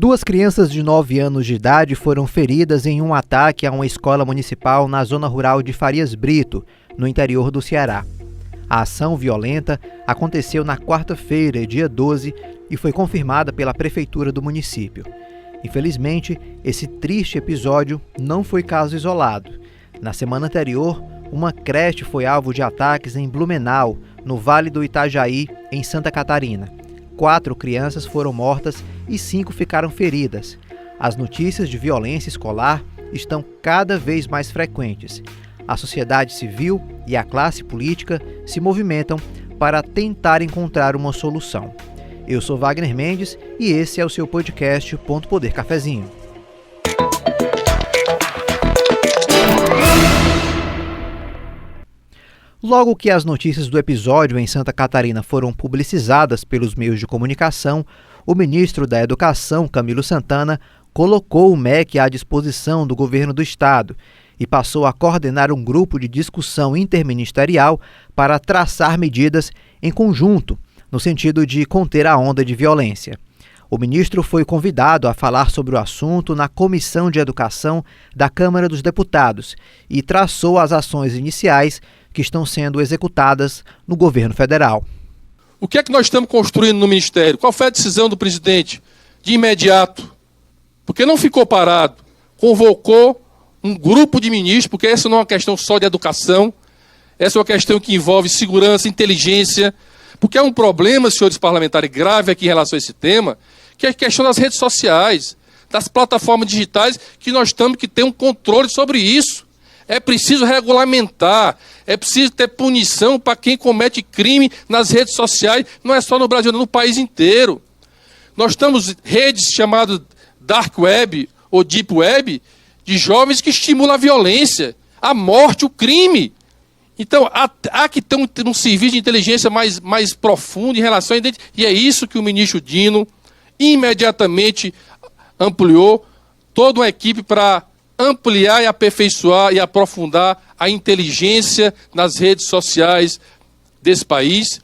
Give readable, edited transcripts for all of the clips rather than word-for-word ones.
Duas crianças de 9 anos de idade foram feridas em um ataque a uma escola municipal na zona rural de Farias Brito, no interior do Ceará. A ação violenta aconteceu na quarta-feira, dia 12, e foi confirmada pela prefeitura do município. Infelizmente, esse triste episódio não foi caso isolado. Na semana anterior, uma creche foi alvo de ataques em Blumenau, no Vale do Itajaí, em Santa Catarina. 4 crianças foram mortas e 5 ficaram feridas. As notícias de violência escolar estão cada vez mais frequentes. A sociedade civil e a classe política se movimentam para tentar encontrar uma solução. Eu sou Wagner Mendes e esse é o seu podcast Ponto Poder Cafezinho. Logo que as notícias do episódio em Santa Catarina foram publicizadas pelos meios de comunicação, o ministro da Educação, Camilo Santana, colocou o MEC à disposição do governo do estado e passou a coordenar um grupo de discussão interministerial para traçar medidas em conjunto, no sentido de conter a onda de violência. O ministro foi convidado a falar sobre o assunto na Comissão de Educação da Câmara dos Deputados e traçou as ações iniciais que estão sendo executadas no governo federal. O que é que nós estamos construindo no Ministério? Qual foi a decisão do presidente? De imediato, porque não ficou parado, convocou um grupo de ministros, porque essa não é uma questão só de educação, essa é uma questão que envolve segurança, inteligência, porque há um problema, senhores parlamentares, grave aqui em relação a esse tema, que é a questão das redes sociais, das plataformas digitais, que nós temos que ter um controle sobre isso. É preciso regulamentar, é preciso ter punição para quem comete crime nas redes sociais, não é só no Brasil, não, no país inteiro. Nós temos redes chamadas Dark Web ou Deep Web, de jovens que estimulam a violência, a morte, o crime. Então, há que ter um serviço de inteligência mais profundo em relação a isso, e é isso que o ministro Dino imediatamente ampliou toda uma equipe para ampliar e aperfeiçoar e aprofundar a inteligência nas redes sociais desse país.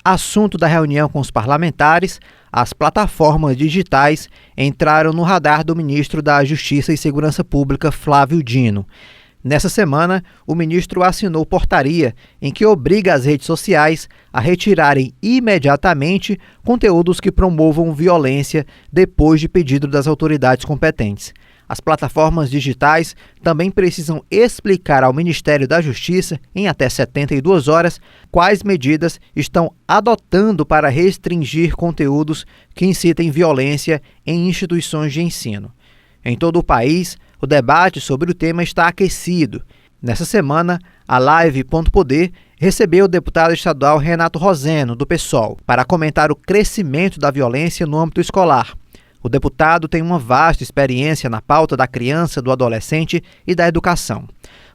Assunto da reunião com os parlamentares, as plataformas digitais entraram no radar do ministro da Justiça e Segurança Pública, Flávio Dino. Nessa semana, o ministro assinou portaria em que obriga as redes sociais a retirarem imediatamente conteúdos que promovam violência depois de pedido das autoridades competentes. As plataformas digitais também precisam explicar ao Ministério da Justiça, em até 72 horas, quais medidas estão adotando para restringir conteúdos que incitem violência em instituições de ensino. Em todo o país, o debate sobre o tema está aquecido. Nessa semana, a Live Ponto Poder recebeu o deputado estadual Renato Roseno, do PSOL, para comentar o crescimento da violência no âmbito escolar. O deputado tem uma vasta experiência na pauta da criança, do adolescente e da educação.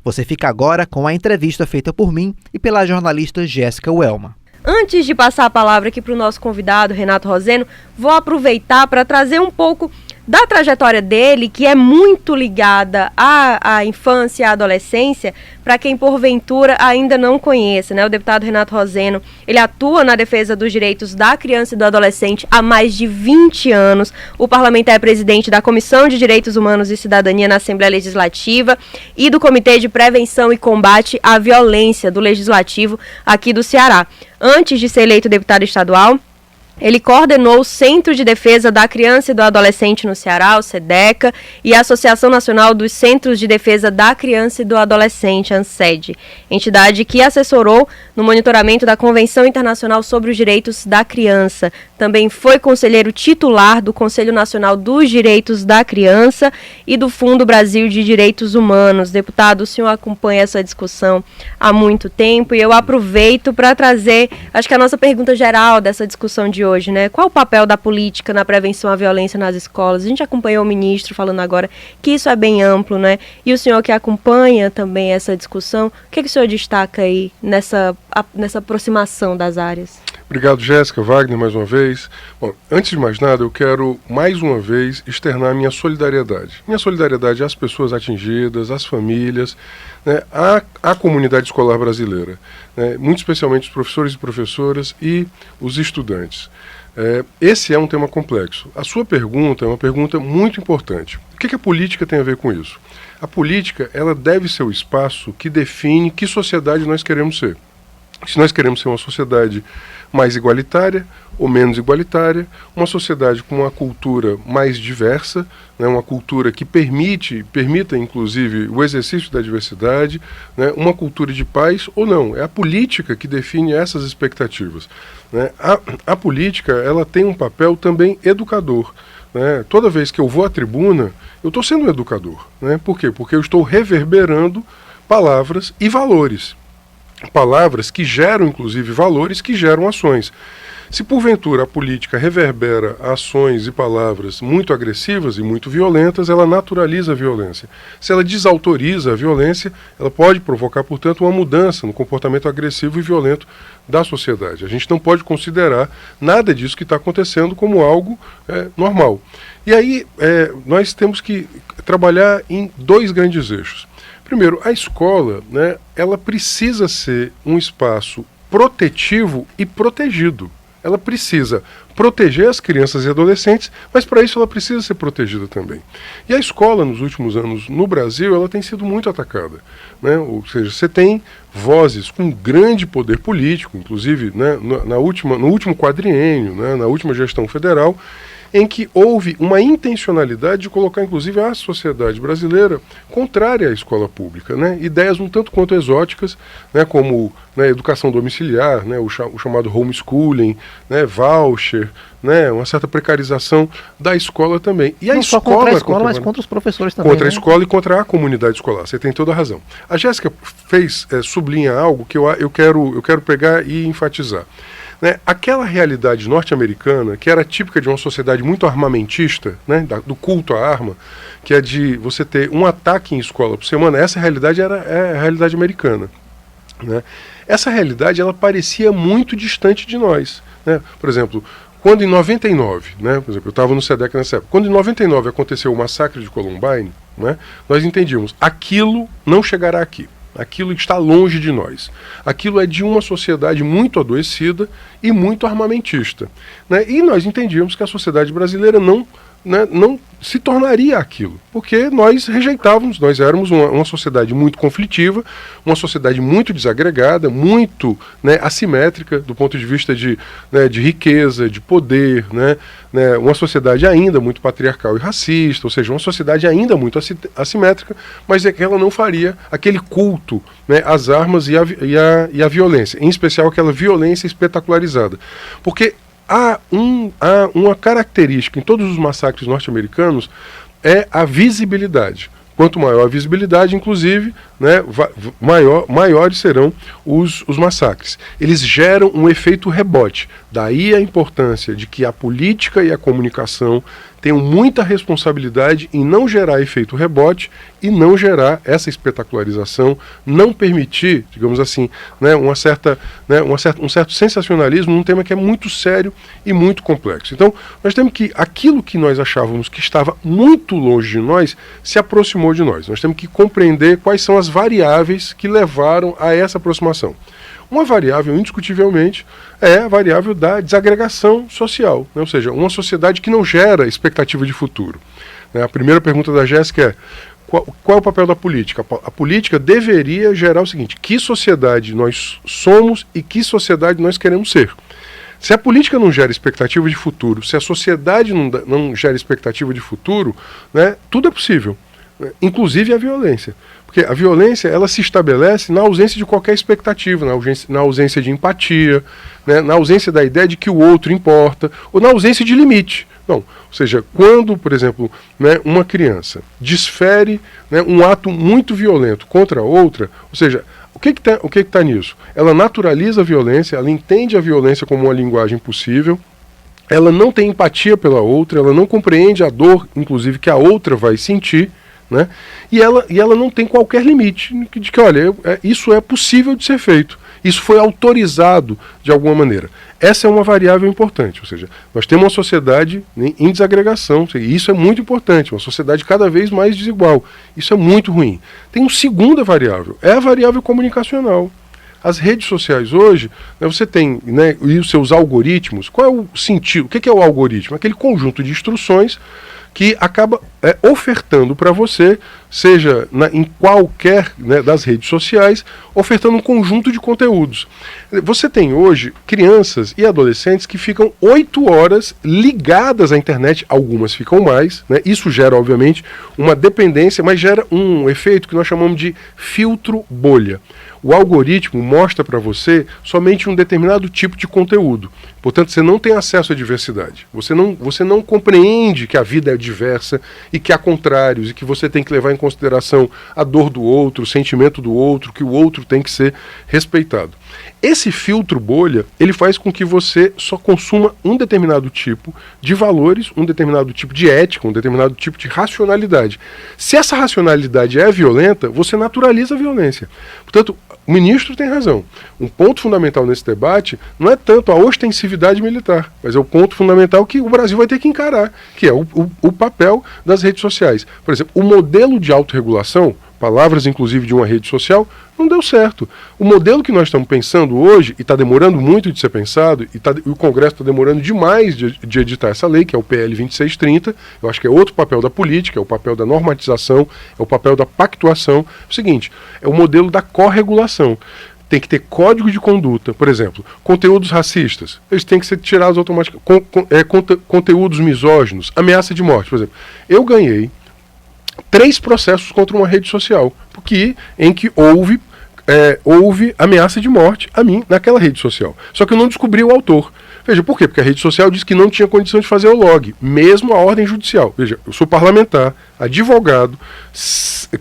Você fica agora com a entrevista feita por mim e pela jornalista Jéssica Welma. Antes de passar a palavra aqui para o nosso convidado, Renato Roseno, vou aproveitar para trazer um pouco da trajetória dele, que é muito ligada à infância e à adolescência, para quem porventura ainda não conheça, né? O deputado Renato Roseno, ele atua na defesa dos direitos da criança e do adolescente há mais de 20 anos. O parlamentar é presidente da Comissão de Direitos Humanos e Cidadania na Assembleia Legislativa e do Comitê de Prevenção e Combate à Violência do Legislativo aqui do Ceará. Antes de ser eleito deputado estadual, ele coordenou o Centro de Defesa da Criança e do Adolescente no Ceará, o SEDECA, e a Associação Nacional dos Centros de Defesa da Criança e do Adolescente, ANSED, entidade que assessorou no monitoramento da Convenção Internacional sobre os Direitos da Criança. Também foi conselheiro titular do Conselho Nacional dos Direitos da Criança e do Fundo Brasil de Direitos Humanos. Deputado, o senhor acompanha essa discussão há muito tempo e eu aproveito para trazer, acho que a nossa pergunta geral dessa discussão de hoje, né? Qual o papel da política na prevenção à violência nas escolas? A gente acompanhou o ministro falando agora que isso é bem amplo, né? E o senhor que acompanha também essa discussão, o que o senhor destaca aí nessa aproximação das áreas? Obrigado, Jéssica, Wagner, mais uma vez. Bom, antes de mais nada, eu quero, mais uma vez, externar minha solidariedade. Minha solidariedade às pessoas atingidas, às famílias, né, à comunidade escolar brasileira, né, muito especialmente os professores e professoras e os estudantes. Esse é um tema complexo. A sua pergunta é uma pergunta muito importante. O que a política tem a ver com isso? A política, ela deve ser o espaço que define que sociedade nós queremos ser. Se nós queremos ser uma sociedade mais igualitária ou menos igualitária, uma sociedade com uma cultura mais diversa, né, uma cultura que permita inclusive o exercício da diversidade, né, uma cultura de paz ou não. É a política que define essas expectativas, né? A política, ela tem um papel também educador, né? Toda vez que eu vou à tribuna, eu estou sendo um educador, né? Por quê? Porque eu estou reverberando palavras e valores. Palavras que geram, inclusive, valores que geram ações. Se porventura a política reverbera ações e palavras muito agressivas e muito violentas, ela naturaliza a violência. Se ela desautoriza a violência, ela pode provocar, portanto, uma mudança no comportamento agressivo e violento da sociedade. A gente não pode considerar nada disso que está acontecendo como algo normal. E aí nós temos que trabalhar em dois grandes eixos. Primeiro, a escola, né, ela precisa ser um espaço protetivo e protegido. Ela precisa proteger as crianças e adolescentes, mas para isso ela precisa ser protegida também. E a escola, nos últimos anos, no Brasil, ela tem sido muito atacada, né? Ou seja, você tem vozes com grande poder político, inclusive, né, no último quadriênio, né, na última gestão federal, em que houve uma intencionalidade de colocar, inclusive, a sociedade brasileira contrária à escola pública, né? Ideias um tanto quanto exóticas, né, como, né, educação domiciliar, né, o chamado homeschooling, né, voucher, né, uma certa precarização da escola também. E não só contra a escola, mas contra os professores também. Contra a escola e contra a comunidade escolar. Você tem toda a razão. A Jéssica sublinha algo que eu quero pegar e enfatizar. Né, aquela realidade norte-americana, que era típica de uma sociedade muito armamentista, né, do culto à arma, que é de você ter um ataque em escola por semana, essa realidade é a realidade americana. Né? Essa realidade, ela parecia muito distante de nós. Né? Por exemplo, quando em 99, né, por exemplo, eu estava no SEDEC nessa época, quando em 99 aconteceu o massacre de Columbine, né, nós entendíamos, aquilo não chegará aqui. Aquilo está longe de nós. Aquilo é de uma sociedade muito adoecida e muito armamentista. Né? E nós entendíamos que a sociedade brasileira não se tornaria aquilo, porque nós rejeitávamos, nós éramos uma sociedade muito conflitiva, uma sociedade muito desagregada, muito, né, assimétrica do ponto de vista de riqueza, de poder, né, uma sociedade ainda muito patriarcal e racista, ou seja, uma sociedade ainda muito assimétrica, mas é que ela não faria aquele culto, né, às armas e a violência, em especial aquela violência espetacularizada, porque há uma característica em todos os massacres norte-americanos, é a visibilidade. Quanto maior a visibilidade, inclusive, né, maiores serão os massacres. Eles geram um efeito rebote. Daí a importância de que a política e a comunicação tenham muita responsabilidade em não gerar efeito rebote e não gerar essa espetacularização, não permitir, digamos assim, né, um certo sensacionalismo num tema que é muito sério e muito complexo. Então, nós temos que, aquilo que nós achávamos que estava muito longe de nós, se aproximou de nós. Nós temos que compreender quais são as variáveis que levaram a essa aproximação. Uma variável, indiscutivelmente, é a variável da desagregação social, né? Ou seja, uma sociedade que não gera expectativa de futuro. Né? A primeira pergunta da Jéssica é, qual é o papel da política? A política deveria gerar o seguinte, que sociedade nós somos e que sociedade nós queremos ser. Se a política não gera expectativa de futuro, se a sociedade não gera expectativa de futuro, né, tudo é possível, né? Inclusive a violência. Porque a violência, ela se estabelece na ausência de qualquer expectativa, na ausência de empatia, né, na ausência da ideia de que o outro importa, ou na ausência de limite. Não, ou seja, quando, por exemplo, né, uma criança desfere, né, um ato muito violento contra a outra, ou seja, o que está nisso? Ela naturaliza a violência, ela entende a violência como uma linguagem possível, ela não tem empatia pela outra, ela não compreende a dor, inclusive, que a outra vai sentir, né? E ela não tem qualquer limite de que, olha, isso é possível de ser feito. Isso foi autorizado de alguma maneira. Essa é uma variável importante, ou seja, nós temos uma sociedade em desagregação, e isso é muito importante, uma sociedade cada vez mais desigual. Isso é muito ruim. Tem uma segunda variável, é a variável comunicacional. As redes sociais hoje, né, você tem, né, e os seus algoritmos. Qual é o sentido? O que é o algoritmo? Aquele conjunto de instruções que acaba ofertando para você, seja em qualquer, né, das redes sociais, ofertando um conjunto de conteúdos. Você tem hoje crianças e adolescentes que ficam 8 horas ligadas à internet, algumas ficam mais, né? Isso gera, obviamente, uma dependência, mas gera um efeito que nós chamamos de filtro bolha. O algoritmo mostra para você somente um determinado tipo de conteúdo. Portanto, você não tem acesso à diversidade. Você não compreende que a vida é diversa e que há contrários e que você tem que levar em consideração a dor do outro, o sentimento do outro, que o outro tem que ser respeitado. Esse filtro bolha, ele faz com que você só consuma um determinado tipo de valores, um determinado tipo de ética, um determinado tipo de racionalidade. Se essa racionalidade é violenta, você naturaliza a violência. Portanto, o ministro tem razão. Um ponto fundamental nesse debate não é tanto a ostensividade militar, mas é o ponto fundamental que o Brasil vai ter que encarar, que é o papel das redes sociais. Por exemplo, o modelo de autorregulação, palavras inclusive de uma rede social, não deu certo. O modelo que nós estamos pensando hoje, e está demorando muito de ser pensado, e o Congresso está demorando demais de editar essa lei, que é o PL 2630, eu acho que é outro papel da política, é o papel da normatização, é o papel da pactuação. É o seguinte, é o modelo da corregulação. Tem que ter código de conduta, por exemplo, conteúdos racistas, eles têm que ser tirados automaticamente, conteúdos misóginos, ameaça de morte, por exemplo. Eu ganhei 3 processos contra uma rede social, em que houve ameaça de morte a mim naquela rede social. Só que eu não descobri o autor. Veja, por quê? Porque a rede social disse que não tinha condição de fazer o log, mesmo a ordem judicial. Veja, eu sou parlamentar, advogado,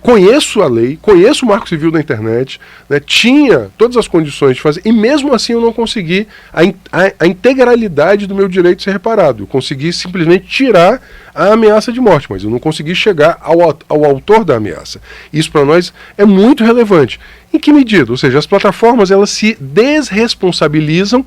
conheço a lei, conheço o Marco Civil da internet, né, tinha todas as condições de fazer, e mesmo assim eu não consegui a integralidade do meu direito de ser reparado. Eu consegui simplesmente tirar a ameaça de morte, mas eu não consegui chegar ao autor da ameaça. Isso para nós é muito relevante. Em que medida? Ou seja, as plataformas elas se desresponsabilizam,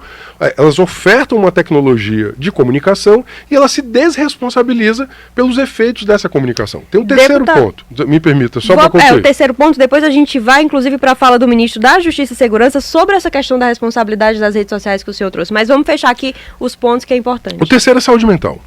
elas ofertam uma tecnologia de comunicação e ela se desresponsabiliza pelos efeitos dessa comunicação. Tem um terceiro ponto, me permita, só para concluir. O terceiro ponto, depois a gente vai inclusive para a fala do ministro da Justiça e Segurança sobre essa questão da responsabilidade das redes sociais que o senhor trouxe. Mas vamos fechar aqui os pontos que é importante. O terceiro é saúde mental,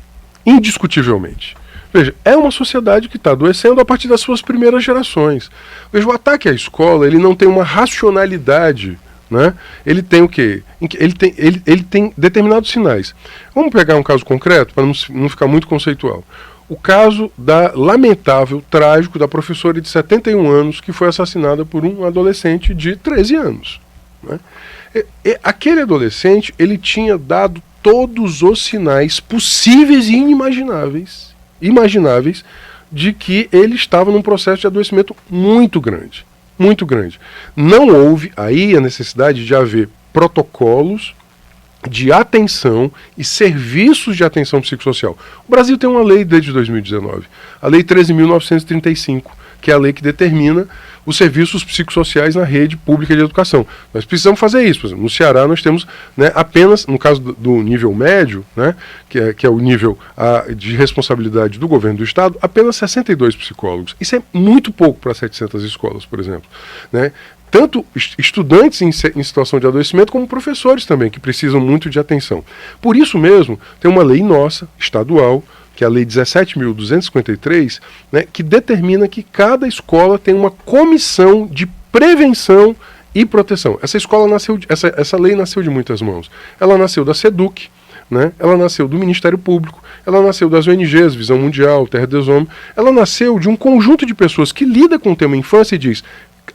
indiscutivelmente. Veja, é uma sociedade que está adoecendo a partir das suas primeiras gerações. Veja, o ataque à escola, ele não tem uma racionalidade, né? Ele tem o quê? Ele tem determinados sinais. Vamos pegar um caso concreto, para não ficar muito conceitual. O caso lamentável, trágico, da professora de 71 anos que foi assassinada por um adolescente de 13 anos. Né? Aquele adolescente, ele tinha dado todos os sinais possíveis e inimagináveis de que ele estava num processo de adoecimento muito grande. Muito grande. Não houve aí a necessidade de haver protocolos de atenção e serviços de atenção psicossocial. O Brasil tem uma lei desde 2019, a Lei 13.935, que é a lei que determina os serviços psicossociais na rede pública de educação. Nós precisamos fazer isso. Por exemplo, no Ceará nós temos, né, apenas, no caso do nível médio, né, que é o nível de responsabilidade do governo do estado, apenas 62 psicólogos. Isso é muito pouco para 700 escolas, por exemplo. Né? Tanto estudantes em situação de adoecimento, como professores também, que precisam muito de atenção. Por isso mesmo, tem uma lei nossa, estadual, que é a Lei 17.253, né, que determina que cada escola tem uma comissão de prevenção e proteção. Essa lei nasceu de muitas mãos. Ela nasceu da SEDUC, né, ela nasceu do Ministério Público, ela nasceu das ONGs, Visão Mundial, Terra dos Homens, ela nasceu de um conjunto de pessoas que lida com o tema infância e diz: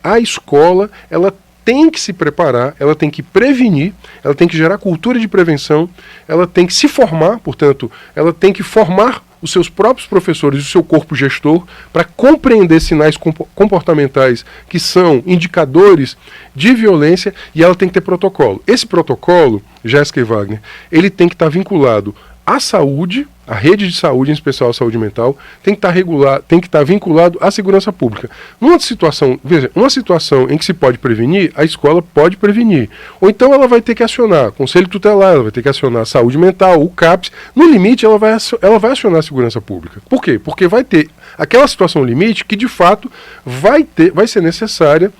a escola, ela tem que se preparar, ela tem que prevenir, ela tem que gerar cultura de prevenção, ela tem que se formar, portanto, ela tem que formar os seus próprios professores e o seu corpo gestor para compreender sinais comportamentais que são indicadores de violência, e ela tem que ter protocolo. Esse protocolo, Jéssica e Wagner, ele tem que estar vinculado à saúde, a rede de saúde, em especial a saúde mental, tem que estar vinculado à segurança pública. Uma situação em que se pode prevenir, a escola pode prevenir. Ou então ela vai ter que acionar o Conselho Tutelar, ela vai ter que acionar a saúde mental, o CAPS. No limite, ela vai acionar a segurança pública. Por quê? Porque vai ter aquela situação limite que, de fato, vai ser necessária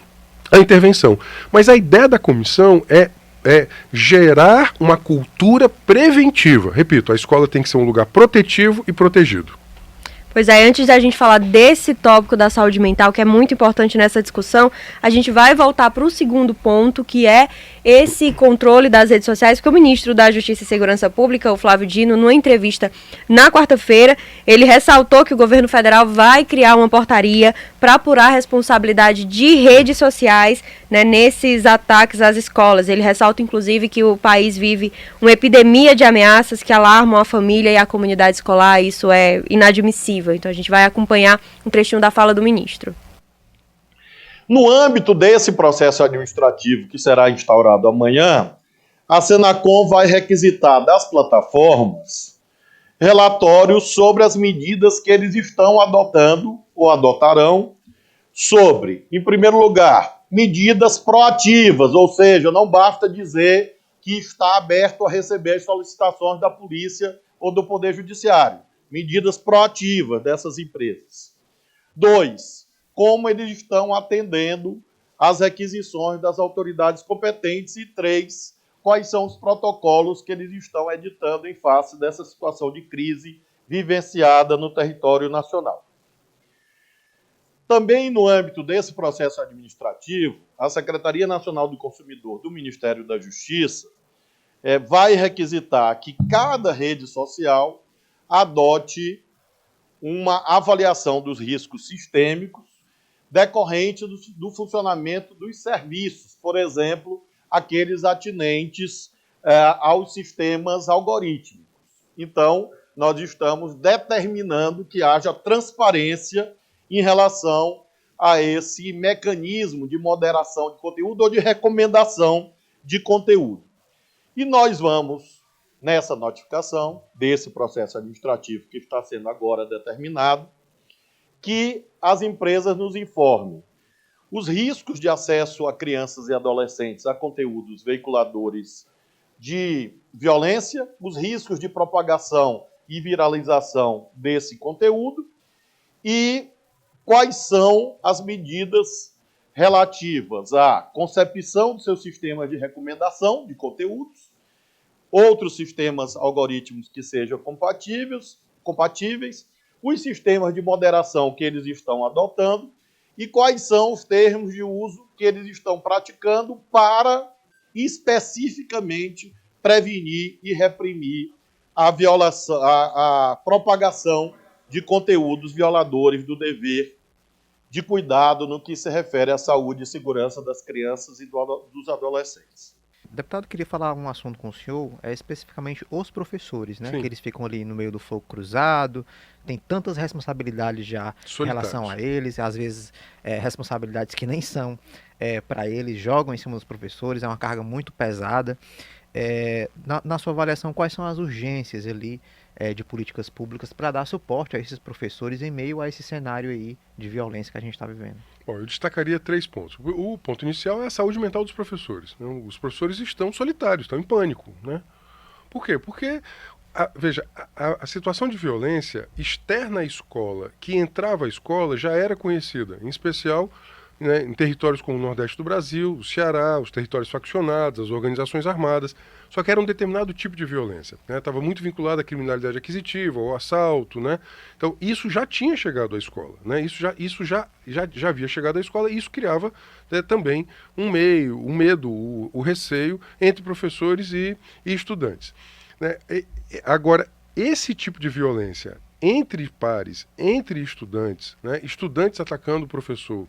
a intervenção. Mas a ideia da comissão é gerar uma cultura preventiva. Repito, a escola tem que ser um lugar protetivo e protegido. Pois é, antes da gente falar desse tópico da saúde mental, que é muito importante nessa discussão, a gente vai voltar para o segundo ponto, que é esse controle das redes sociais, porque o ministro da Justiça e Segurança Pública, o Flávio Dino, numa entrevista na quarta-feira, ele ressaltou que o governo federal vai criar uma portaria para apurar a responsabilidade de redes sociais, né, nesses ataques às escolas. Ele ressalta, inclusive, que o país vive uma epidemia de ameaças que alarmam a família e a comunidade escolar, e isso é inadmissível. Então a gente vai acompanhar um trechinho da fala do ministro. No âmbito desse processo administrativo que será instaurado amanhã, a Senacom vai requisitar das plataformas relatórios sobre as medidas que eles estão adotando ou adotarão sobre, em primeiro lugar, medidas proativas, ou seja, não basta dizer que está aberto a receber as solicitações da polícia ou do Poder Judiciário. Medidas proativas dessas empresas. 2, como eles estão atendendo às requisições das autoridades competentes. E 3, quais são os protocolos que eles estão editando em face dessa situação de crise vivenciada no território nacional. Também no âmbito desse processo administrativo, a Secretaria Nacional do Consumidor do Ministério da Justiça vai requisitar que cada rede social adote uma avaliação dos riscos sistêmicos decorrentes do funcionamento dos serviços, por exemplo, aqueles atinentes aos sistemas algorítmicos. Então, nós estamos determinando que haja transparência em relação a esse mecanismo de moderação de conteúdo ou de recomendação de conteúdo. E nós vamos, nessa notificação desse processo administrativo que está sendo agora determinado, que as empresas nos informem os riscos de acesso a crianças e adolescentes a conteúdos veiculadores de violência, os riscos de propagação e viralização desse conteúdo e quais são as medidas relativas à concepção dos seus sistemas de recomendação de conteúdos, outros sistemas algorítmicos que sejam compatíveis, os sistemas de moderação que eles estão adotando e quais são os termos de uso que eles estão praticando para especificamente prevenir e reprimir a violação, a propagação de conteúdos violadores do dever de cuidado no que se refere à saúde e segurança das crianças e dos adolescentes. Deputado, queria falar um assunto com o senhor, especificamente os professores, né? Que eles ficam ali no meio do fogo cruzado, tem tantas responsabilidades já em relação a eles, às vezes responsabilidades que nem são para eles, jogam em cima dos professores, é uma carga muito pesada. Na sua avaliação, quais são as urgências ali de políticas públicas para dar suporte a esses professores em meio a esse cenário aí de violência que a gente está vivendo? Bom, eu destacaria 3 pontos. O ponto inicial é a saúde mental dos professores, né? Os professores estão solitários, estão em pânico, né? Por quê? Porque, veja, a situação de violência externa à escola, que entrava à escola, já era conhecida, em especial, né, em territórios como o Nordeste do Brasil, o Ceará, os territórios faccionados, as organizações armadas, só que era um determinado tipo de violência, né? Estava muito vinculado à criminalidade aquisitiva, ao assalto, né? Então isso já tinha chegado à escola, né? Isso já havia chegado à escola e isso criava, né, também um medo, o receio entre professores e estudantes, né? Agora, esse tipo de violência entre pares, entre estudantes, né? Estudantes atacando o professor,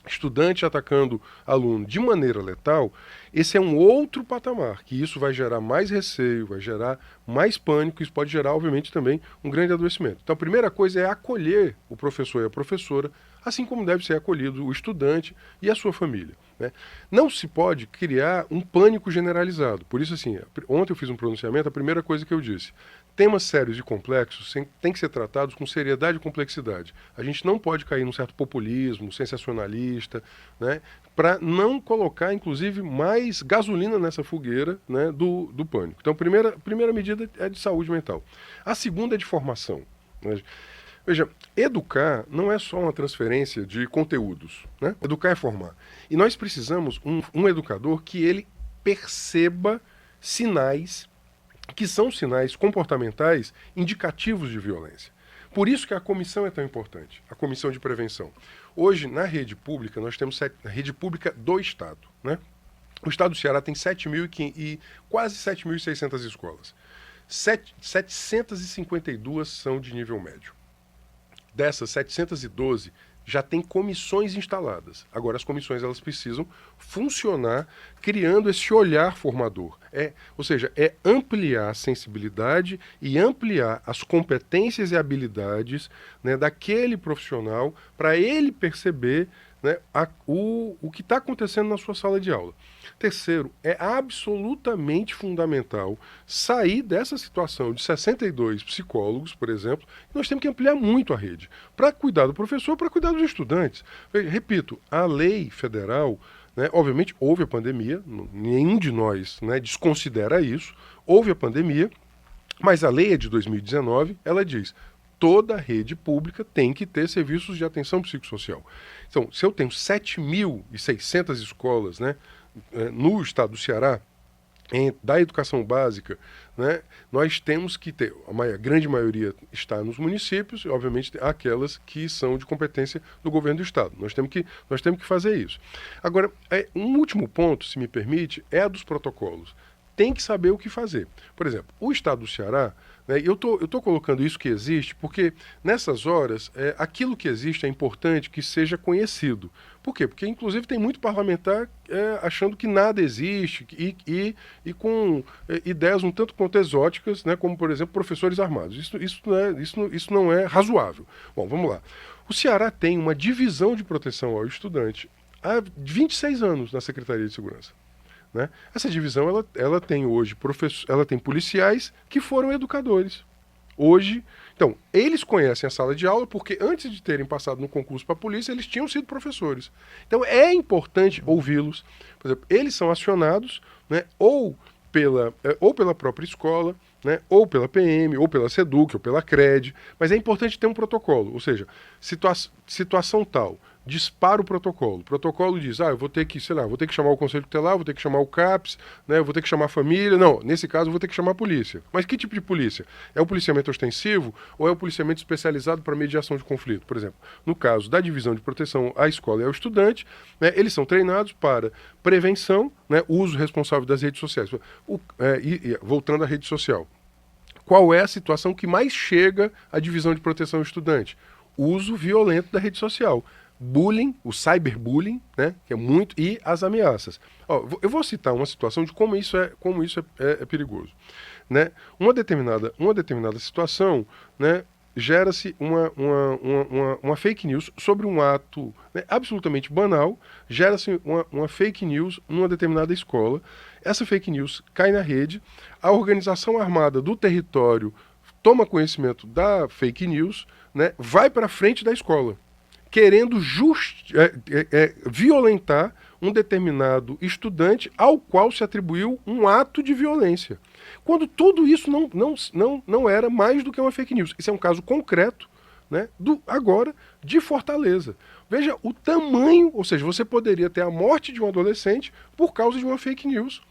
estudante atacando aluno de maneira letal, esse é um outro patamar, que isso vai gerar mais receio, vai gerar mais pânico, isso pode gerar, obviamente, também um grande adoecimento. Então, a primeira coisa é acolher o professor e a professora, assim como deve ser acolhido o estudante e a sua família, né? Não se pode criar um pânico generalizado. Por isso, assim, ontem eu fiz um pronunciamento, a primeira coisa que eu disse, temas sérios e complexos têm que ser tratados com seriedade e complexidade. A gente não pode cair num certo populismo sensacionalista, né, para não colocar, inclusive, mais gasolina nessa fogueira, né, do pânico. Então, a primeira medida é de saúde mental. A segunda é de formação. Né? Veja, educar não é só uma transferência de conteúdos. Né? Educar é formar. E nós precisamos um educador que ele perceba sinais que são sinais comportamentais indicativos de violência. Por isso que a comissão é tão importante, a comissão de prevenção. Hoje, na rede pública, nós temos a rede pública do Estado. Né? O Estado do Ceará tem quase 7.600 escolas. 752 são de nível médio. Dessas 712, já tem comissões instaladas. Agora, as comissões elas precisam funcionar criando esse olhar formador. Ou seja, é ampliar a sensibilidade e ampliar as competências e habilidades, né, daquele profissional para ele perceber, né, o que está acontecendo na sua sala de aula. Terceiro, é absolutamente fundamental sair dessa situação de 62 psicólogos, por exemplo. Nós temos que ampliar muito a rede para cuidar do professor, para cuidar dos estudantes. Repito, a lei federal, né, obviamente houve a pandemia, nenhum de nós, né, desconsidera isso, houve a pandemia, mas a lei é de 2019, ela diz: toda rede pública tem que ter serviços de atenção psicossocial. Então, se eu tenho 7.600 escolas, né, no estado do Ceará, da educação básica, né, nós temos que ter, a grande maioria está nos municípios, e obviamente aquelas que são de competência do governo do estado. Nós temos que fazer isso. Agora, um último ponto, se me permite, é a dos protocolos. Tem que saber o que fazer. Por exemplo, o estado do Ceará, né, eu tô colocando isso que existe, porque nessas horas, aquilo que existe é importante que seja conhecido. Por quê? Porque, inclusive, tem muito parlamentar achando que nada existe e com ideias um tanto quanto exóticas, né, como, por exemplo, professores armados. Isso não é razoável. Bom, vamos lá. O Ceará tem uma divisão de proteção ao estudante há 26 anos na Secretaria de Segurança. Né? Essa divisão ela tem hoje ela tem policiais que foram educadores. Hoje, então, eles conhecem a sala de aula porque antes de terem passado no concurso para a polícia, eles tinham sido professores. Então é importante ouvi-los. Por exemplo, eles são acionados, né, ou pela própria escola, né, ou pela PM, ou pela SEDUC, ou pela CRED, mas é importante ter um protocolo, ou seja, situação tal, dispara o protocolo. O protocolo diz, eu vou ter que chamar o Conselho Tutelar, vou ter que chamar o CAPS, né, eu vou ter que chamar a família. Não, nesse caso eu vou ter que chamar a polícia. Mas que tipo de polícia? É o policiamento ostensivo ou é o policiamento especializado para mediação de conflito? Por exemplo, no caso da divisão de proteção à escola e ao estudante, né, eles são treinados para prevenção, né, uso responsável das redes sociais. Voltando à rede social. Qual é a situação que mais chega à divisão de proteção ao estudante? Uso violento da rede social. Bullying, o cyberbullying, né, que é muito, e as ameaças. Eu vou citar uma situação de como isso é perigoso. Né? Uma determinada situação, né, gera-se uma fake news sobre um ato, né, absolutamente banal, gera-se uma fake news numa determinada escola. Essa fake news cai na rede, a organização armada do território toma conhecimento da fake news, né, vai para frente da escola, querendo violentar um determinado estudante ao qual se atribuiu um ato de violência. Quando tudo isso não era mais do que uma fake news. Isso é um caso concreto, né, agora de Fortaleza. Veja o tamanho, ou seja, você poderia ter a morte de um adolescente por causa de uma fake news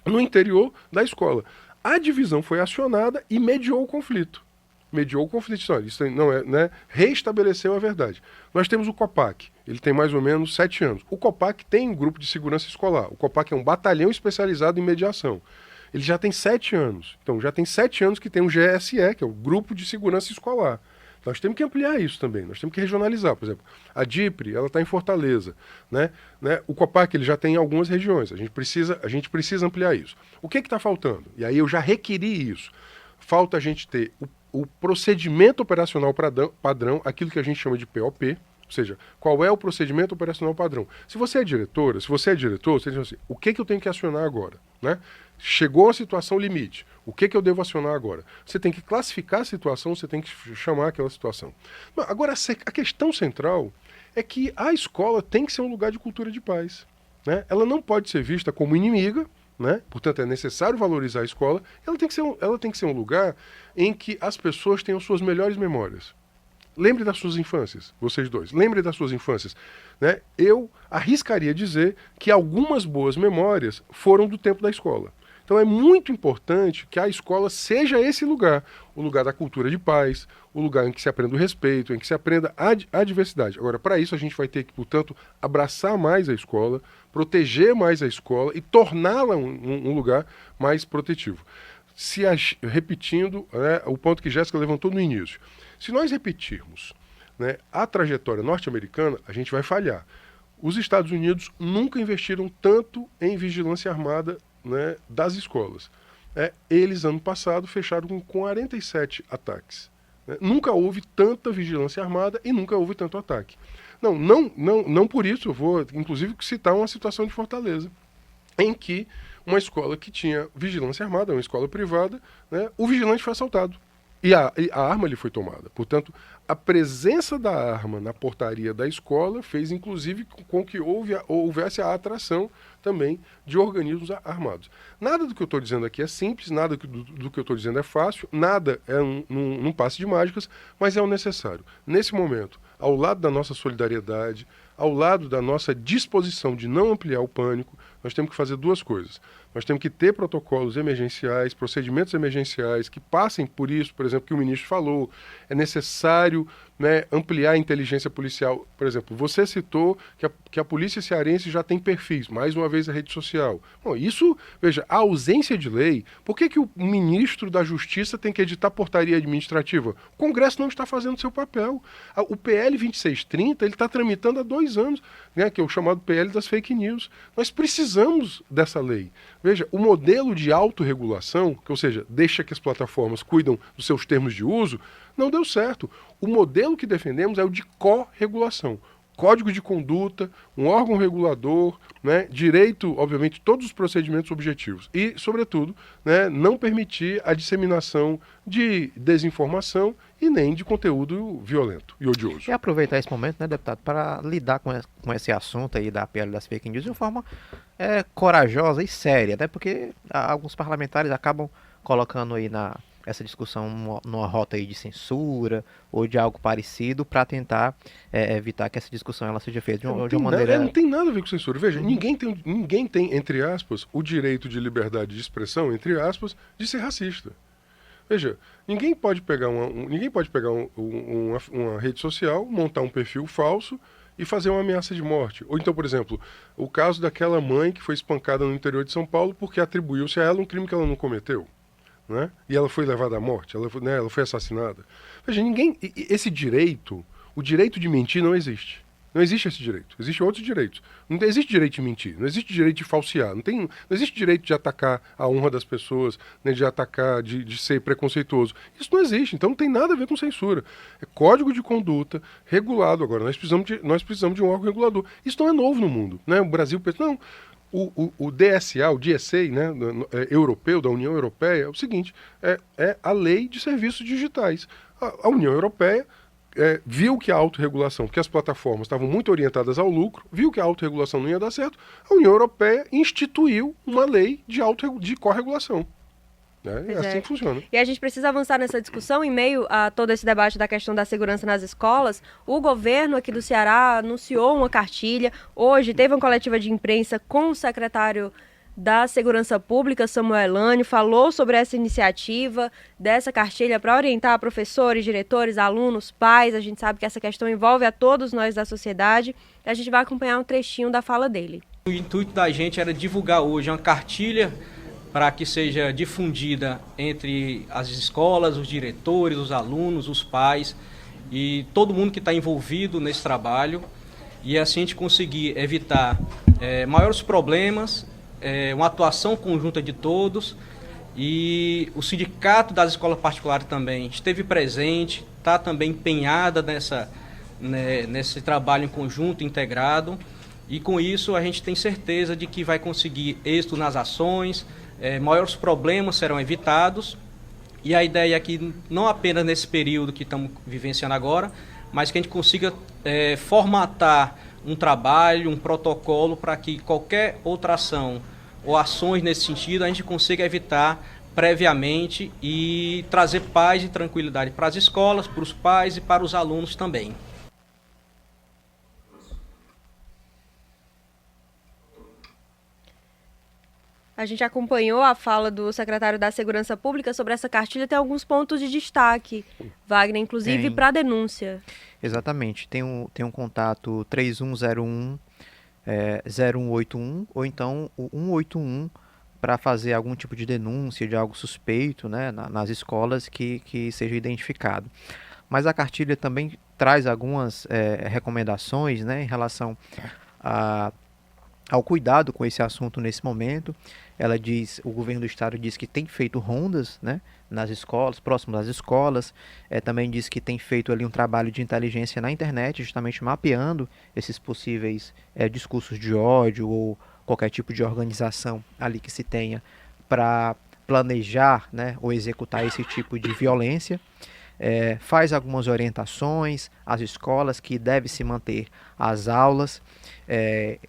no interior da escola. A divisão foi acionada e mediou o conflito. Isso não é, né? Reestabeleceu a verdade. Nós temos o COPAC, ele tem mais ou menos 7 anos. O COPAC tem um grupo de segurança escolar. O COPAC é um batalhão especializado em mediação. Ele já tem 7 anos. Então, já tem 7 anos que tem um GSE, que é o Grupo de Segurança Escolar. Nós temos que ampliar isso também, nós temos que regionalizar. Por exemplo, a DIPRE, ela está em Fortaleza. Né? O COPAC, ele já tem em algumas regiões. A gente precisa ampliar isso. O que está faltando? E aí eu já requeri isso. Falta a gente ter o procedimento operacional padrão, aquilo que a gente chama de POP, Ou seja, qual é o procedimento operacional padrão? Se você é diretora, se você é diretor, você diz assim, o que eu tenho que acionar agora? Né? Chegou a situação limite, o que eu devo acionar agora? Você tem que classificar a situação, você tem que chamar aquela situação. Agora, a questão central é que a escola tem que ser um lugar de cultura de paz. Né? Ela não pode ser vista como inimiga, né? Portanto, é necessário valorizar a escola. Ela tem que ser um lugar em que as pessoas tenham suas melhores memórias. Lembre das suas infâncias, vocês dois. Lembre das suas infâncias. Né? Eu arriscaria dizer que algumas boas memórias foram do tempo da escola. Então é muito importante que a escola seja esse lugar, o lugar da cultura de paz, o lugar em que se aprenda o respeito, em que se aprenda a diversidade. Agora, para isso a gente vai ter que, portanto, abraçar mais a escola, proteger mais a escola e torná-la um lugar mais protetivo. Repetindo, né, o ponto que Jéssica levantou no início, se nós repetirmos, né, a trajetória norte-americana, a gente vai falhar. Os Estados Unidos nunca investiram tanto em vigilância armada, né, das escolas. Eles, ano passado, fecharam com 47 ataques. Né? Nunca houve tanta vigilância armada e nunca houve tanto ataque. Não por isso, eu vou, inclusive, citar uma situação de Fortaleza, em que uma escola que tinha vigilância armada, uma escola privada, né, o vigilante foi assaltado. E a arma lhe foi tomada. Portanto, a presença da arma na portaria da escola fez, inclusive, com que houvesse a atração também de organismos armados. Nada do que eu estou dizendo aqui é simples, nada do que eu estou dizendo é fácil, nada é num passe de mágicas, mas é o necessário. Nesse momento, ao lado da nossa solidariedade, ao lado da nossa disposição de não ampliar o pânico, nós temos que fazer duas coisas. Nós temos que ter protocolos emergenciais, procedimentos emergenciais que passem por isso, por exemplo, que o ministro falou. É necessário, né, ampliar a inteligência policial. Por exemplo, você citou que a polícia cearense já tem perfis, mais uma vez a rede social. Bom, isso, veja, a ausência de lei, por que o ministro da Justiça tem que editar portaria administrativa? O Congresso não está fazendo seu papel. O PL 2630, ele está tramitando há 2 anos, né, que é o chamado PL das fake news. Nós precisamos dessa lei. Veja, o modelo de autorregulação, ou seja, deixa que as plataformas cuidam dos seus termos de uso, não deu certo. O modelo que defendemos é o de corregulação. Código de conduta, um órgão regulador, né, direito, obviamente, todos os procedimentos objetivos. E, sobretudo, né, não permitir a disseminação de desinformação e nem de conteúdo violento e odioso. E aproveitar esse momento, né, deputado, para lidar com esse assunto aí da PL das fake news de uma forma corajosa e séria, né, porque alguns parlamentares acabam colocando aí essa discussão numa rota aí de censura ou de algo parecido para tentar evitar que essa discussão ela seja feita de uma maneira... Não tem nada a ver com censura. Veja, ninguém tem, entre aspas, o direito de liberdade de expressão, entre aspas, de ser racista. Veja, ninguém pode pegar uma rede social, montar um perfil falso e fazer uma ameaça de morte. Ou então, por exemplo, o caso daquela mãe que foi espancada no interior de São Paulo porque atribuiu-se a ela um crime que ela não cometeu. Né? E ela foi levada à morte, ela foi assassinada. Veja, esse direito, o direito de mentir não existe. Não existe esse direito. Existem outros direitos. Não existe direito de mentir, não existe direito de falsear, não existe direito de atacar a honra das pessoas, né, de atacar, de ser preconceituoso. Isso não existe, então não tem nada a ver com censura. É código de conduta regulado. Agora, nós precisamos de um órgão regulador. Isso não é novo no mundo. Né? O Brasil pensa, não. O DSA, o DSA, né, europeu, da União Europeia, é o seguinte, é a lei de serviços digitais. A União Europeia viu que a autorregulação, que as plataformas estavam muito orientadas ao lucro, viu que a autorregulação não ia dar certo, a União Europeia instituiu uma lei de corregulação. É assim que funciona. E a gente precisa avançar nessa discussão em meio a todo esse debate da questão da segurança nas escolas. O governo aqui do Ceará anunciou uma cartilha. Hoje teve uma coletiva de imprensa com o secretário da Segurança Pública, Samuel Elânio, falou sobre essa iniciativa dessa cartilha para orientar professores, diretores, alunos, pais. A gente sabe que essa questão envolve a todos nós da sociedade. A gente vai acompanhar um trechinho da fala dele. O intuito da gente era divulgar hoje uma cartilha para que seja difundida entre as escolas, os diretores, os alunos, os pais e todo mundo que está envolvido nesse trabalho, e assim a gente conseguir evitar maiores problemas, uma atuação conjunta de todos. E o sindicato das escolas particulares também esteve presente, está também empenhada né, nesse trabalho em conjunto, integrado, e com isso a gente tem certeza de que vai conseguir êxito nas ações, maiores problemas serão evitados, e a ideia é que não apenas nesse período que estamos vivenciando agora, mas que a gente consiga formatar um trabalho, um protocolo para que qualquer outra ação ou ações nesse sentido a gente consiga evitar previamente e trazer paz e tranquilidade para as escolas, para os pais e para os alunos também. A gente acompanhou a fala do secretário da Segurança Pública sobre essa cartilha, tem alguns pontos de destaque, Wagner, inclusive para a denúncia. Exatamente, tem um contato 3101 0181 ou então o 181 para fazer algum tipo de denúncia de algo suspeito, né, nas escolas que seja identificado. Mas a cartilha também traz algumas recomendações, né, em relação ao cuidado com esse assunto nesse momento. O governo do estado diz que tem feito rondas, né, nas escolas, próximo das escolas, também diz que tem feito ali um trabalho de inteligência na internet, justamente mapeando esses possíveis discursos de ódio ou qualquer tipo de organização ali que se tenha para planejar, né, ou executar esse tipo de violência. Faz algumas orientações às escolas que deve se manter as aulas,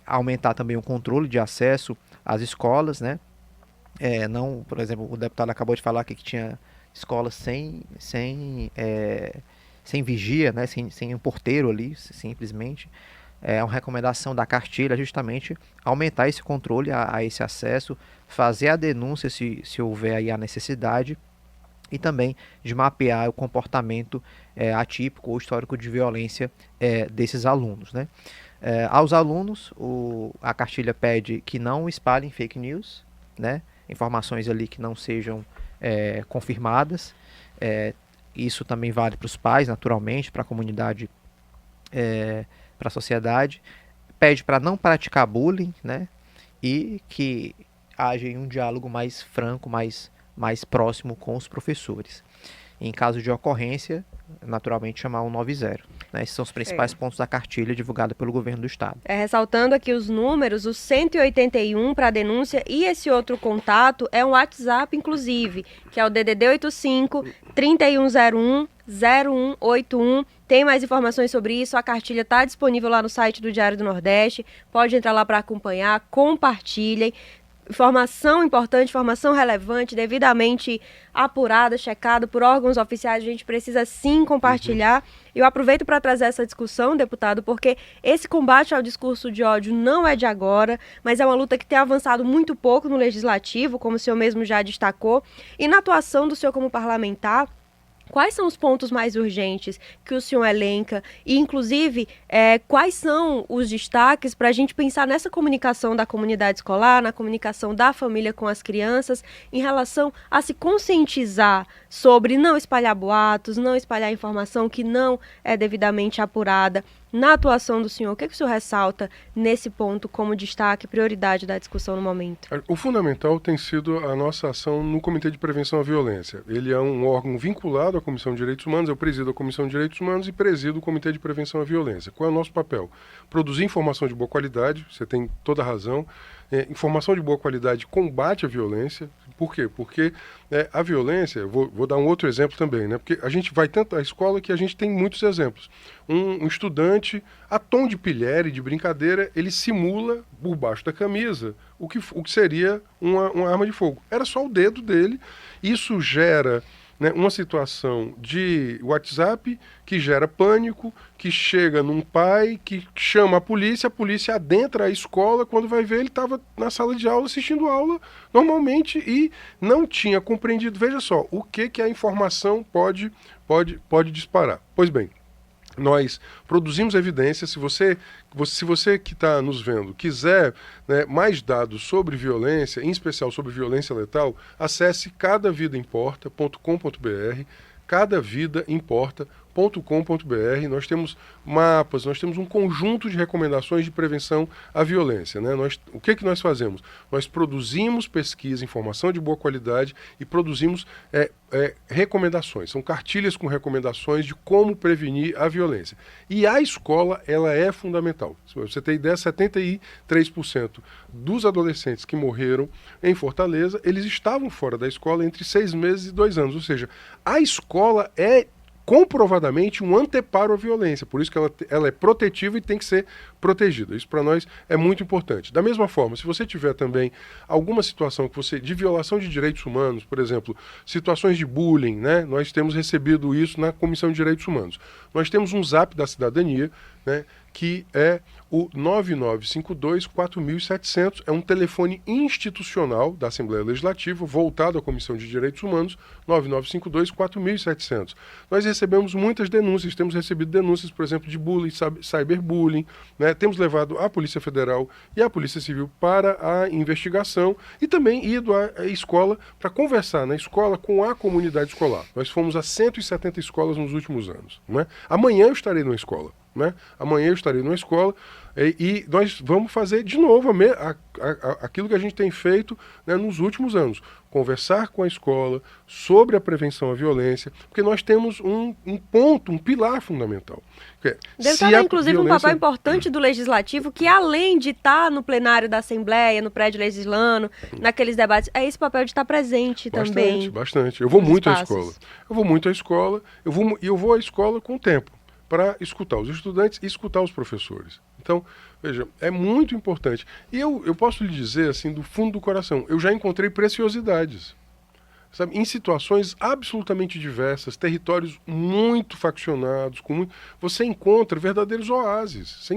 aumentar também o controle de acesso às escolas, né? Não, por exemplo, o deputado acabou de falar aqui que tinha escolas sem vigia, né? Sem um porteiro ali, simplesmente. É uma recomendação da cartilha justamente aumentar esse controle a esse acesso, fazer a denúncia se houver aí a necessidade, e também de mapear o comportamento atípico ou histórico de violência desses alunos, né? Aos alunos, a cartilha pede que não espalhem fake news, né? Informações ali que não sejam confirmadas. Isso também vale para os pais, naturalmente, para a comunidade, para a sociedade. Pede para não praticar bullying, né? E que haja um diálogo mais franco, mais próximo com os professores. Em caso de ocorrência, naturalmente chamar 190. Né? Esses são os principais pontos da cartilha divulgada pelo governo do estado. Ressaltando aqui os números, o 181 para a denúncia e esse outro contato é um WhatsApp, inclusive, que é o DDD 85 3101 0181. Tem mais informações sobre isso, a cartilha está disponível lá no site do Diário do Nordeste, pode entrar lá para acompanhar, compartilhem. Informação importante, informação relevante, devidamente apurada, checada por órgãos oficiais, a gente precisa sim compartilhar. Eu aproveito para trazer essa discussão, deputado, porque esse combate ao discurso de ódio não é de agora, mas é uma luta que tem avançado muito pouco no Legislativo, como o senhor mesmo já destacou, e na atuação do senhor como parlamentar. Quais são os pontos mais urgentes que o senhor elenca? E, inclusive, quais são os destaques para a gente pensar nessa comunicação da comunidade escolar, na comunicação da família com as crianças, em relação a se conscientizar sobre não espalhar boatos, não espalhar informação que não é devidamente apurada? Na atuação do senhor, o que o senhor ressalta nesse ponto como destaque, prioridade da discussão no momento? O fundamental tem sido a nossa ação no Comitê de Prevenção à Violência. Ele é um órgão vinculado à Comissão de Direitos Humanos, eu presido a Comissão de Direitos Humanos e presido o Comitê de Prevenção à Violência. Qual é o nosso papel? Produzir informação de boa qualidade, você tem toda a razão. Informação de boa qualidade combate a violência. Por quê? Porque a violência, vou dar um outro exemplo também, né? Porque a gente vai tanto à escola que a gente tem muitos exemplos. Um estudante, a tom de pilhéria, de brincadeira, ele simula por baixo da camisa o que seria uma arma de fogo. Era só o dedo dele, isso gera, né, uma situação de WhatsApp que gera pânico, que chega num pai, que chama a polícia adentra a escola, quando vai ver ele estava na sala de aula assistindo aula normalmente e não tinha compreendido, veja só, o que a informação pode disparar. Pois bem, nós produzimos evidências. Se você que está nos vendo quiser, né, mais dados sobre violência, em especial sobre violência letal, acesse cadavidaimporta.com.br, cadavidaimporta.com.br. Nós temos mapas, nós temos um conjunto de recomendações de prevenção à violência, né? O que nós fazemos? Nós produzimos pesquisa, informação de boa qualidade e produzimos recomendações. São cartilhas com recomendações de como prevenir a violência. E a escola, ela é fundamental. Se você tem ideia, 73% dos adolescentes que morreram em Fortaleza, eles estavam fora da escola entre 6 meses e 2 anos. Ou seja, a escola é comprovadamente um anteparo à violência, por isso que ela é protetiva e tem que ser protegida. Isso para nós é muito importante. Da mesma forma, se você tiver também alguma situação de violação de direitos humanos, por exemplo, situações de bullying, né? Nós temos recebido isso na Comissão de Direitos Humanos. Nós temos um Zap da Cidadania, né, que é o 9952-4700, é um telefone institucional da Assembleia Legislativa, voltado à Comissão de Direitos Humanos, 9952-4700. Nós recebemos muitas denúncias, temos recebido denúncias, por exemplo, de bullying, cyberbullying, né? Temos levado a Polícia Federal e a Polícia Civil para a investigação e também ido à escola para conversar na escola com a comunidade escolar. Nós fomos a 170 escolas nos últimos anos, né? Amanhã eu estarei numa escola. Né? Amanhã eu estarei numa escola e nós vamos fazer de novo aquilo que a gente tem feito, né, nos últimos anos. Conversar com a escola sobre a prevenção à violência, porque nós temos um ponto, um pilar fundamental. Deputado, inclusive um papel importante do Legislativo, que além de estar no plenário da Assembleia, no prédio legislando, naqueles debates, é esse papel de estar presente também. Bastante. Eu vou muito à escola. Eu vou à escola com o tempo, para escutar os estudantes e escutar os professores. Então, veja, é muito importante. E eu posso lhe dizer, assim, do fundo do coração, eu já encontrei preciosidades. Sabe, em situações absolutamente diversas, territórios muito faccionados, você encontra verdadeiros oásis. Você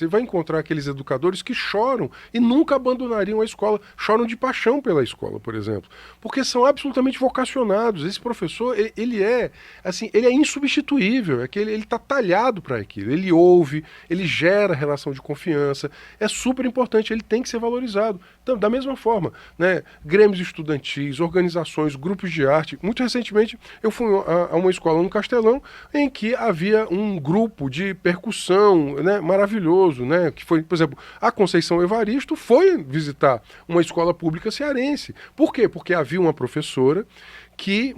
vai encontrar aqueles educadores que choram e nunca abandonariam a escola, choram de paixão pela escola, por exemplo, porque são absolutamente vocacionados. Esse professor, ele é insubstituível, ele está talhado para aquilo, ele ouve, ele gera relação de confiança, é super importante, ele tem que ser valorizado. Então, da mesma forma, né, grêmios estudantis, organizações, grupos de arte. Muito recentemente eu fui a uma escola no Castelão em que havia um grupo de percussão, né, maravilhoso, né, que foi, por exemplo, a Conceição Evaristo foi visitar uma escola pública cearense. Por quê? Porque havia uma professora que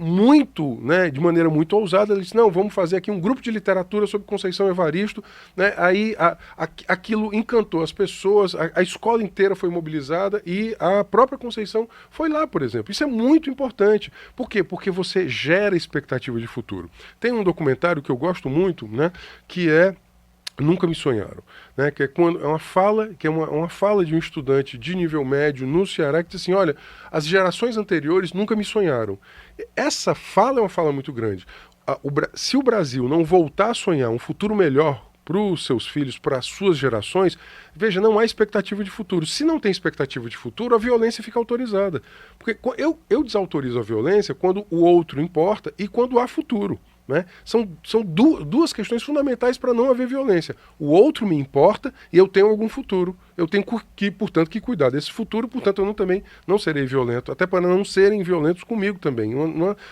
de maneira muito ousada, ela disse, não, vamos fazer aqui um grupo de literatura sobre Conceição Evaristo, né? Aí aquilo encantou as pessoas, a escola inteira foi mobilizada e a própria Conceição foi lá, por exemplo. Isso é muito importante. Por quê? Porque você gera expectativa de futuro. Tem um documentário que eu gosto muito, né, que é Nunca Me Sonharam, né? Que é uma fala de um estudante de nível médio no Ceará que diz assim, olha, as gerações anteriores nunca me sonharam. Essa fala é uma fala muito grande. Se o Brasil não voltar a sonhar um futuro melhor para os seus filhos, para as suas gerações, veja, não há expectativa de futuro. Se não tem expectativa de futuro, a violência fica autorizada. Porque eu desautorizo a violência quando o outro importa e quando há futuro. Né? São duas questões fundamentais para não haver violência. O outro me importa e eu tenho algum futuro. Eu tenho portanto, que cuidar desse futuro, portanto, eu também não serei violento, até para não serem violentos comigo também,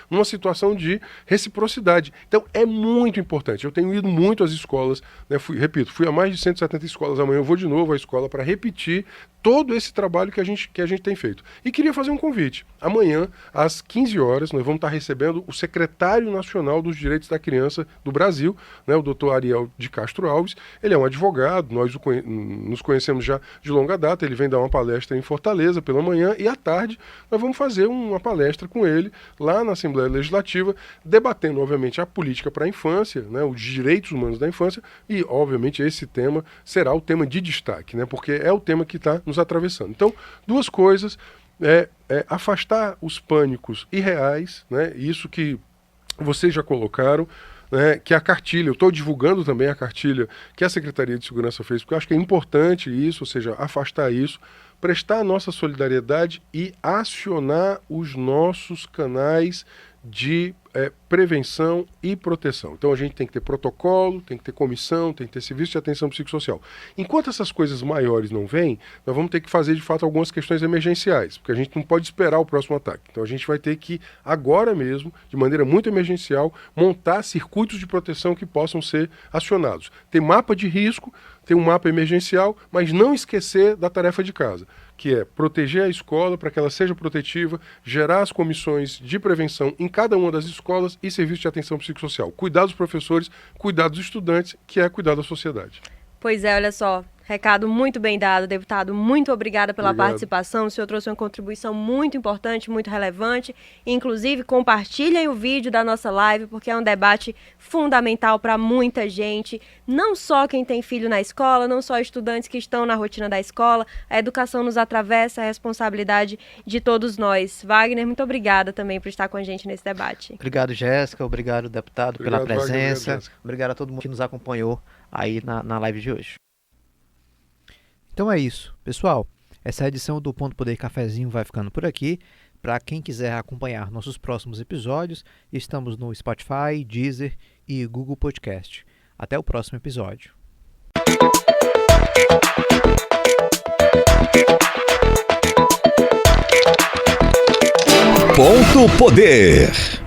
numa situação de reciprocidade. Então, é muito importante. Eu tenho ido muito às escolas, né? Fui a mais de 170 escolas, amanhã eu vou de novo à escola para repetir todo esse trabalho que a gente tem feito. E queria fazer um convite. Amanhã, às 15 horas, nós vamos estar recebendo o secretário nacional dos Direitos da Criança do Brasil, né, o doutor Ariel de Castro Alves. Ele é um advogado, nós nos conhecemos já de longa data, ele vem dar uma palestra em Fortaleza pela manhã e à tarde nós vamos fazer uma palestra com ele lá na Assembleia Legislativa, debatendo, obviamente, a política para a infância, né, os direitos humanos da infância e, obviamente, esse tema será o tema de destaque, né, porque é o tema que está nos atravessando. Então, duas coisas, afastar os pânicos irreais, né, isso que vocês já colocaram, né, que a cartilha, eu estou divulgando também a cartilha que a Secretaria de Segurança fez, porque eu acho que é importante isso, ou seja, afastar isso, prestar a nossa solidariedade e acionar os nossos canais de prevenção e proteção. Então a gente tem que ter protocolo, tem que ter comissão, tem que ter serviço de atenção psicossocial. Enquanto essas coisas maiores não vêm, nós vamos ter que fazer de fato algumas questões emergenciais, porque a gente não pode esperar o próximo ataque. Então a gente vai ter que, agora mesmo, de maneira muito emergencial, montar circuitos de proteção que possam ser acionados. Ter mapa de risco, ter um mapa emergencial, mas não esquecer da tarefa de casa, que é proteger a escola para que ela seja protetiva, gerar as comissões de prevenção em cada uma das escolas e serviço de atenção psicossocial. Cuidar dos professores, cuidar dos estudantes, que é cuidar da sociedade. Pois é, olha só, recado muito bem dado, deputado, muito obrigada pela participação, o senhor trouxe uma contribuição muito importante, muito relevante, inclusive compartilhem o vídeo da nossa live, porque é um debate fundamental para muita gente, não só quem tem filho na escola, não só estudantes que estão na rotina da escola, a educação nos atravessa, a responsabilidade de todos nós. Wagner, muito obrigada também por estar com a gente nesse debate. Obrigado, Jéssica, obrigado, deputado, pela presença, Wagner, obrigado a todo mundo que nos acompanhou aí na live de hoje. Então é isso, pessoal. Essa edição do Ponto Poder Cafezinho vai ficando por aqui. Para quem quiser acompanhar nossos próximos episódios, estamos no Spotify, Deezer e Google Podcast. Até o próximo episódio. Ponto Poder.